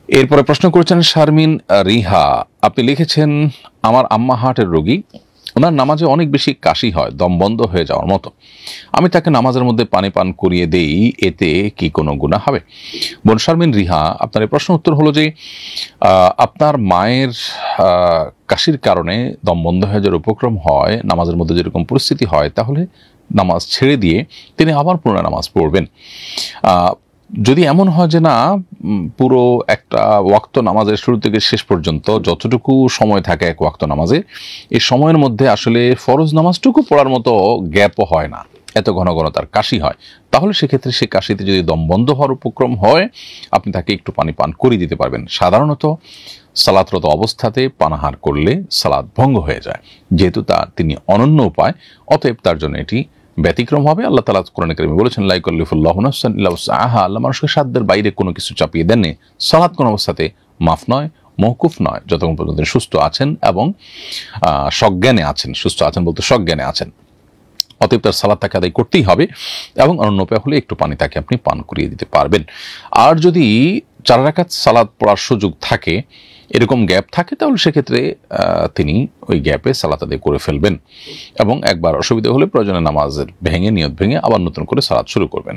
এরপরে প্রশ্ন করেছেন শারমিন রিহা, আপনি লিখেছেন আমার আম্মা হার্টের রোগী, ওনার নামাজে অনেক বেশি কাশি হয়, দম বন্ধ হয়ে যাওয়ার মতো। আমি তাকে নামাজের মধ্যে পানি পান করিয়ে দেই, এতে কি কোনো গুনাহ হবে? বোন শারমিন রিহা, আপনার এই প্রশ্ন উত্তর হলো যে আপনার মায়ের কাশির কারণে দম বন্ধ হয়ে যাওয়ার উপক্রম হয়, নামাজের মধ্যে যেরকম পরিস্থিতি হয়, তাহলে নামাজ ছেড়ে দিয়ে তিনি আবার পুনরায় নামাজ পড়বেন। যদি এমন হয় যে না, পুরো একটা ওয়াক্ত নামাজের শুরু থেকে শেষ পর্যন্ত যতটুকু সময় থাকে এক ওয়াক্ত নামাজে, এই সময়ের মধ্যে আসলে ফরজ নামাজটুকু পড়ার মতো গ্যাপও হয় না, এত ঘন ঘন তার কাশি হয়, তাহলে সেক্ষেত্রে সে কাশিতে যদি দম বন্ধ হওয়ার উপক্রম হয়, আপনি তাকে একটু পানি পান করিয়ে দিতে পারবেন। সাধারণত সালাতরত অবস্থাতে পানাহার করলে সালাত ভঙ্গ হয়ে যায়, যেহেতু তিনি অনন্য উপায়, অতএব তার জন্য এটি ব্যতিক্রম হবে। আল্লাহ তাআলা কোরআনে কারিমে বলেছেন, লা ইউকাল্লিফুল্লাহু নাফসান ইল্লা উসআহা, আল্লাহ মানুষকে সাধ্যের বাইরে কোনো কিছু চাপিয়ে দেননি। সালাত কোন অবস্থাতে মাফ নয়, মওকুফ নয়, যতক্ষণ পর্যন্ত সুস্থ আছেন এবং সজ্ঞানে আছেন। সুস্থ আছেন বলতে সজ্ঞানে আছেন, অতএব তার সালাত তাকে আদায় করতেই হবে, এবং অন্য উপায় হলে একটু পানি তাকে আপনি পান করিয়ে দিতে পারবেন। আর যদি 4 রাকাত সালাত পড়ার সুযোগ থাকে, এরকম গ্যাপ থাকে, তাহলে সেক্ষেত্রে তিনি ওই গ্যাপে সালাত আদায় করে ফেলবেন এবং একবার অসুবিধা হলে প্রয়োজনে নামাজের নিয়ত ভেঙে আবার নতুন করে সালাত শুরু করবেন।